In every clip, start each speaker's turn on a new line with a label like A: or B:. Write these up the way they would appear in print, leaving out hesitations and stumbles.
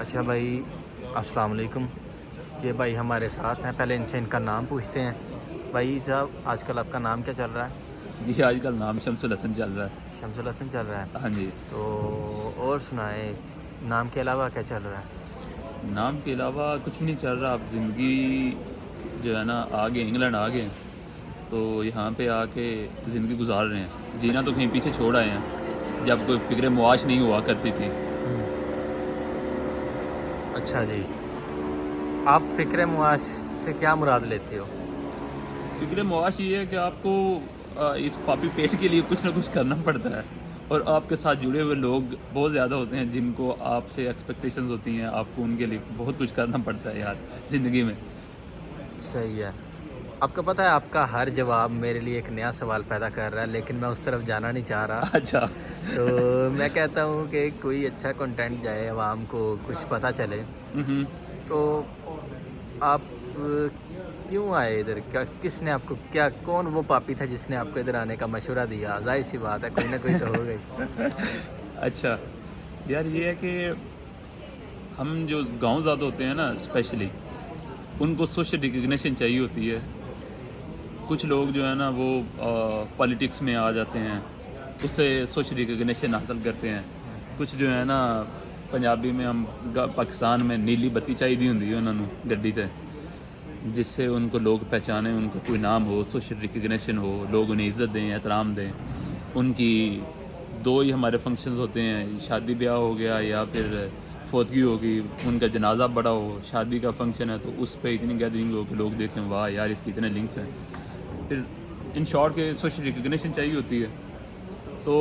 A: اچھا بھائی، السلام علیکم. یہ بھائی ہمارے ساتھ ہیں، پہلے ان سے ان کا نام پوچھتے ہیں. بھائی صاحب، آج کل آپ کا نام کیا چل رہا ہے؟
B: جی آج کل نام شمس الحسن چل رہا ہے.
A: شمس الحسن چل رہا ہے.
B: ہاں جی.
A: تو اور سنائیں، نام کے علاوہ کیا چل رہا ہے؟
B: نام کے علاوہ کچھ بھی نہیں چل رہا. اب زندگی جو ہے نا آگے انگلینڈ آ گئے ہیں تو یہاں پہ آ کے زندگی گزار رہے ہیں. جینا تو
A: اچھا.
B: کہیں پیچھے چھوڑ آئے ہیں جب کوئی فکر معاش نہیں ہوا کرتی تھی.
A: اچھا جی، آپ فکر معاش سے کیا مراد لیتے ہو؟
B: فکر معاش یہ ہے کہ آپ کو اس پاپی پیٹ کے لیے کچھ نہ کچھ کرنا پڑتا ہے، اور آپ کے ساتھ جڑے ہوئے لوگ بہت زیادہ ہوتے ہیں جن کو آپ سے ایکسپیکٹیشنز ہوتی ہیں. آپ کو ان کے لیے بہت کچھ کرنا پڑتا ہے یار زندگی میں.
A: صحیح ہے. آپ کو پتہ ہے، آپ کا ہر جواب میرے لیے ایک نیا سوال پیدا کر رہا ہے، لیکن میں اس طرف جانا نہیں چاہ رہا.
B: اچھا.
A: تو میں کہتا ہوں کہ کوئی اچھا کنٹینٹ جائے، عوام کو کچھ پتہ چلے. تو آپ کیوں آئے ادھر؟ کس نے آپ کو کون وہ پاپی تھا جس نے آپ کو ادھر آنے کا مشورہ دیا؟ ظاہر سی بات ہے، کوئی نہ کوئی تو ہو گئی.
B: اچھا یار، یہ ہے کہ ہم جو گاؤں زیادہ ہوتے ہیں نا اسپیشلی، ان کو سوشل ریکگنیشن چاہیے ہوتی ہے. کچھ لوگ جو ہے نا وہ پالیٹکس میں آ جاتے ہیں، اس سے سوشل ریکگنیشن حاصل کرتے ہیں. کچھ جو ہے نا پنجابی میں ہم پاکستان میں نیلی بتی چاہیے ہوندی ہے انہوں نے گڈی تے، جس سے ان کو لوگ پہچانیں، ان کو کوئی نام ہو، سوشل ریکگنیشن ہو، لوگ انہیں عزت دیں، احترام دیں. ان کی دو ہی ہمارے فنکشنز ہوتے ہیں، شادی بیاہ ہو گیا یا پھر فوتگی ہوگی. ان کا جنازہ بڑا ہو، شادی کا فنکشن ہے تو اس پہ اتنی گیدرنگ ہو کہ لوگ دیکھیں واہ یار اس کی اتنے لنکس ہیں. پھر ان شارٹ کے سوشل ریکگنیشن چاہیے ہوتی ہے. تو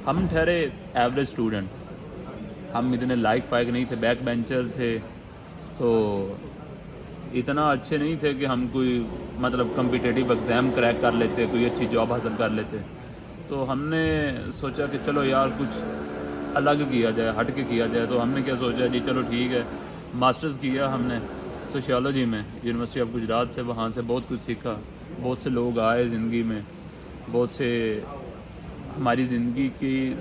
B: ہم ٹھہرے ایوریج اسٹوڈنٹ، ہم اتنے لائق فائق نہیں تھے، بیک بینچر تھے، تو اتنا اچھے نہیں تھے کہ ہم کوئی مطلب کمپیٹیٹیو ایگزام کریک کر لیتے، کوئی اچھی جاب حاصل کر لیتے. تو ہم نے سوچا کہ چلو یار کچھ الگ کیا جائے، ہٹ کے کیا جائے. تو ہم نے کیا سوچا جی چلو ٹھیک ہے، ماسٹرز کیا ہم نے سوشیالوجی میں یونیورسٹی آف گجرات سے. وہاں سے بہت کچھ سیکھا. بہت سے لوگ آئے زندگی میں، بہت سے ہماری زندگی کی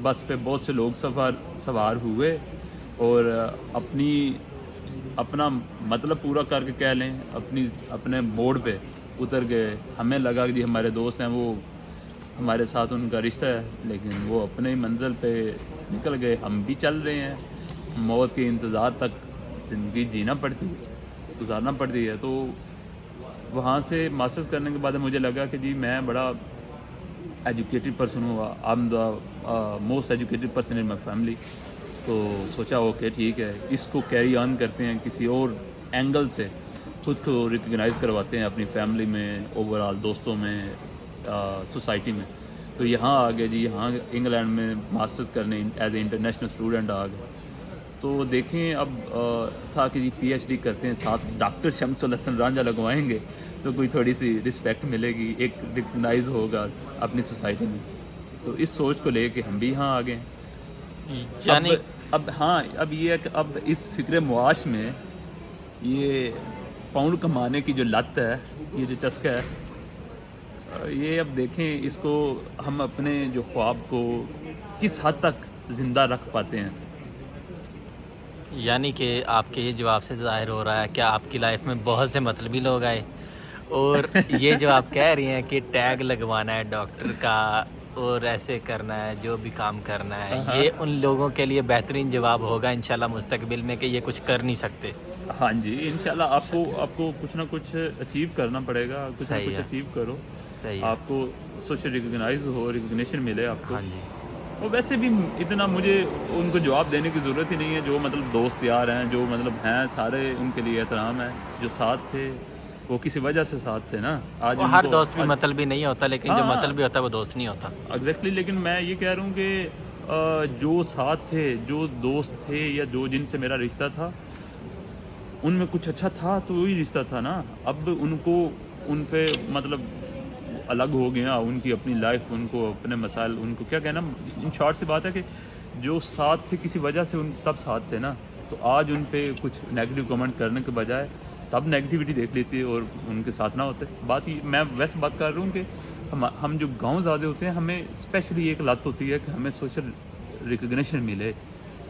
B: بس پہ بہت سے لوگ سوار ہوئے اور اپنا مطلب پورا کر کے کہہ لیں اپنے موڑ پہ اتر گئے. ہمیں لگا کہ جی ہمارے دوست ہیں، وہ ہمارے ساتھ ان کا رشتہ ہے، لیکن وہ اپنے منزل پہ نکل گئے. ہم بھی چل رہے ہیں، موت کے انتظار تک زندگی جینا پڑتی ہے، گزارنا پڑتی ہے. تو وہاں سے ماسٹرز کرنے کے بعد مجھے لگا کہ جی میں بڑا ایجوکیٹڈ پرسن ہوں، I am the most educated person in my family. تو سوچا اوکے ٹھیک ہے، اس کو کیری آن کرتے ہیں، کسی اور اینگل سے خود کو ریکگنائز کرواتے ہیں اپنی فیملی میں، اوور آل دوستوں میں، سوسائٹی میں. تو یہاں آ گئے جی، یہاں انگلینڈ میں ماسٹرز کرنے ایز اے انٹرنیشنل اسٹوڈنٹ آ گئے. تو دیکھیں اب تھا کہ جی پی ایچ ڈی کرتے ہیں، ساتھ ڈاکٹر شمس الحسن رانجھا لگوائیں گے تو کوئی تھوڑی سی رسپیکٹ ملے گی، ایک ریکگنائز ہوگا اپنی سوسائٹی میں. تو اس سوچ کو لے کے ہم بھی یہاں آ گئے.
A: یعنی
B: اب یہ ہے کہ اب اس فکر معاش میں یہ پاؤنڈ کمانے کی جو لت ہے، یہ جو چسکا ہے، یہ اب دیکھیں اس کو ہم اپنے جو خواب کو کس حد تک زندہ رکھ پاتے ہیں.
A: یعنی کہ آپ کے یہ جواب سے ظاہر ہو رہا ہے کہ آپ کی لائف میں بہت سے مطلبی لوگ آئے، اور یہ جو آپ کہہ رہی ہیں کہ ٹیگ لگوانا ہے ڈاکٹر کا اور ایسے کرنا ہے، جو بھی کام کرنا ہے،
B: ہاں
A: یہ ان لوگوں کے لیے بہترین جواب ہوگا انشاءاللہ مستقبل میں کہ یہ کچھ کر نہیں سکتے.
B: ہاں جی انشاءاللہ آپ کو کچھ نہ کچھ اچیو کرنا پڑے گا. کچھ نہ
A: صحیح
B: کچھ
A: ہے،
B: اچیو کرو،
A: صحیح ہے.
B: آپ کو سوشل ریکگنائز ہو، ریکگنیشن ملے آپ کو.
A: ہاں جی.
B: اور ویسے بھی اتنا مجھے ان کو جواب دینے کی ضرورت ہی نہیں ہے. جو مطلب دوست یار ہیں، جو مطلب ہیں، سارے ان کے لیے احترام ہے. جو ساتھ تھے وہ کسی وجہ سے ساتھ تھے نا. آج
A: وہ
B: ان
A: ہر
B: کو
A: دوست بھی مطلبی نہیں ہوتا، لیکن جو
B: ہاں
A: مطلبی ہوتا ہے وہ دوست نہیں ہوتا.
B: ایگزیکٹلی. لیکن میں یہ کہہ رہا ہوں کہ جو ساتھ تھے، جو دوست تھے، یا جو جن سے میرا رشتہ تھا، ان میں کچھ اچھا تھا تو وہی رشتہ تھا نا. اب ان پہ مطلب الگ ہو گیا، ان کی اپنی لائف، ان کو اپنے مسائل، ان کو کیا کہنا. ان شارٹ سی بات ہے کہ جو ساتھ تھے کسی وجہ سے ان تب ساتھ تھے نا، تو آج ان پہ کچھ نیگیٹو کمنٹ کرنے کے بجائے تب نیگیٹیوٹی دیکھ لیتی اور ان کے ساتھ نہ ہوتے. میں ویسے بات کر رہا ہوں کہ ہم جو گاؤں زیادہ ہوتے ہیں، ہمیں اسپیشلی ایک لت ہوتی ہے کہ ہمیں سوشل ریکگنیشن ملے،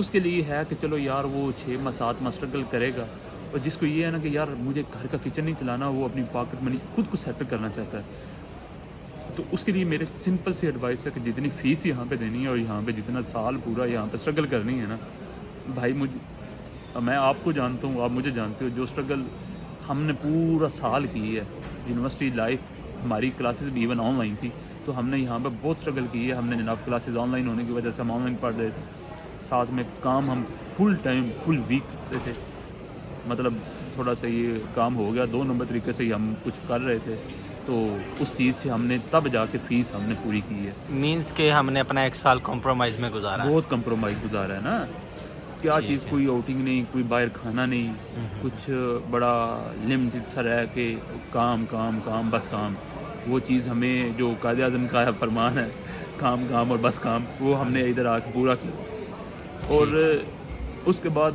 B: اس کے لیے ہے کہ چلو یار وہ 6 ماہ 7 ماہ اسٹرگل کرے گا، اور جس کو یہ ہے نا کہ یار مجھے گھر کا کچن نہیں چلانا، وہ اپنی پاکٹ منی خود کو سیٹ کرنا چاہتا ہے، تو اس کے لیے میرے سمپل سی ایڈوائس ہے کہ جتنی فیس یہاں پہ دینی ہے اور یہاں پہ جتنا سال پورا یہاں پہ اسٹرگل کرنی ہے نا بھائی، میں آپ کو جانتا ہوں، آپ مجھے جانتے ہو، جو اسٹرگل ہم نے پورا سال کی ہے، یونیورسٹی لائف ہماری کلاسز بھی ایون آن لائن تھی، تو ہم نے یہاں پہ بہت اسٹرگل کی ہے، ہم نے جناب کلاسز آن لائن ہونے کی وجہ سے ہم آن لائن پڑھ رہے تھے، ساتھ میں کام ہم فل ٹائم فل ویک کرتے تھے، مطلب تھوڑا سا یہ کام ہو گیا 2 نمبر طریقے سے ہی ہم کچھ کر رہے تھے، تو اس چیز سے ہم نے تب جا کے فیس ہم نے پوری کی ہے.
A: مینس کہ ہم نے اپنا 1 سال کمپرومائز میں گزارا ہے.
B: بہت کمپرومائز گزارا ہے نا، کیا چیز، کوئی آؤٹنگ نہیں، کوئی باہر کھانا نہیں، کچھ بڑا لمٹڈ سا رہ کے کام کام کام بس کام، وہ چیز ہمیں جو قائد اعظم کا فرمان ہے کام کام اور بس کام، وہ ہم نے ادھر آ کے پورا کیا. اور اس کے بعد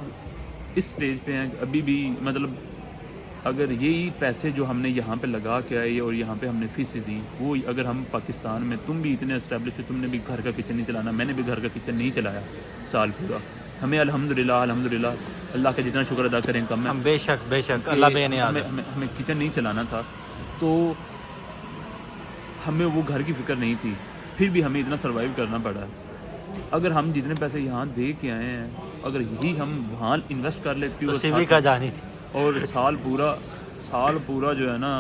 B: اس سٹیج پہ ہیں ابھی بھی، مطلب اگر یہی پیسے جو ہم نے یہاں پہ لگا کے آئے اور یہاں پہ ہم نے فیسیں دی، وہ اگر ہم پاکستان میں، تم بھی اتنے اسٹیبلش ہو، تم نے بھی گھر کا کچن نہیں چلانا، میں نے بھی گھر کا کچن نہیں چلایا سال پورا، ہمیں الحمدللہ اللہ کا جتنا شکر ادا کریں کم ہے،
A: ہم بے شک اللہ بے نیاز ہے.
B: ہمیں کچن نہیں چلانا تھا، تو ہمیں وہ گھر کی فکر نہیں تھی، پھر بھی ہمیں اتنا سروائیو کرنا پڑا. اگر ہم جتنے پیسے یہاں دے کے آئے ہیں، اگر یہی ہم وہاں انویسٹ کر لیتی
A: تو سیوی کا جانی تھی،
B: اور سال پورا جو ہے نا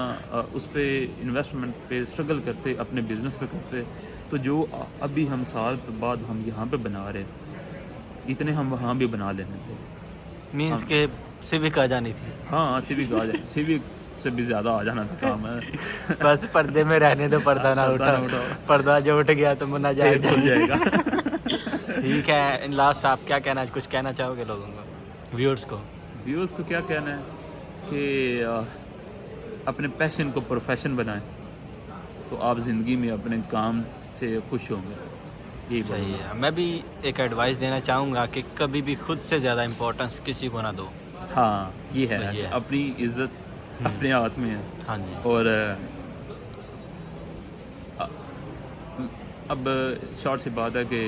B: اس پہ انویسٹمنٹ پہ اسٹرگل کرتے، اپنے بزنس پہ کرتے، تو جو ابھی ہم سال بعد ہم یہاں پہ بنا رہے اتنے ہم وہاں بھی بنا لینے تھے.
A: مینس کہ سیوی کا جانی تھی.
B: ہاں سیوک آ جائے، سیوک سے بھی زیادہ آ جانا تھا کام ہے.
A: بس پردے میں رہنے دو، پردہ نہ اٹھا، پردہ جو اٹھ گیا تو منہ جائے
B: گا.
A: ٹھیک ہے، لاسٹ آپ کیا کہنا، کچھ کہنا چاہو گے لوگوں کو، ویورز کو
B: کیا کہنا ہے کہ اپنے پیشن کو پروفیشن بنائیں، تو آپ زندگی میں اپنے کام سے خوش ہوں گے.
A: صحیح ہے. میں بھی ایک ایڈوائس دینا چاہوں گا کہ کبھی بھی خود سے زیادہ امپورٹنس کسی کو نہ دو.
B: ہاں یہ ہے، اپنی عزت اپنے ہاتھ میں ہے.
A: ہاں جی.
B: اور اب شارٹ سی بات ہے کہ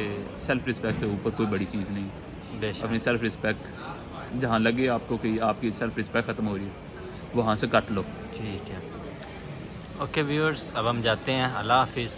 B: سیلف رسپیکٹ سے اوپر کوئی بڑی چیز نہیں. اپنی سیلف رسپیکٹ جہاں لگے آپ کو کہ آپ کی سیلف رسپیکٹ ختم ہو رہی ہے، وہاں سے کٹ لو.
A: ٹھیک ہے. اوکے ویورز، اب ہم جاتے ہیں. اللہ حافظ.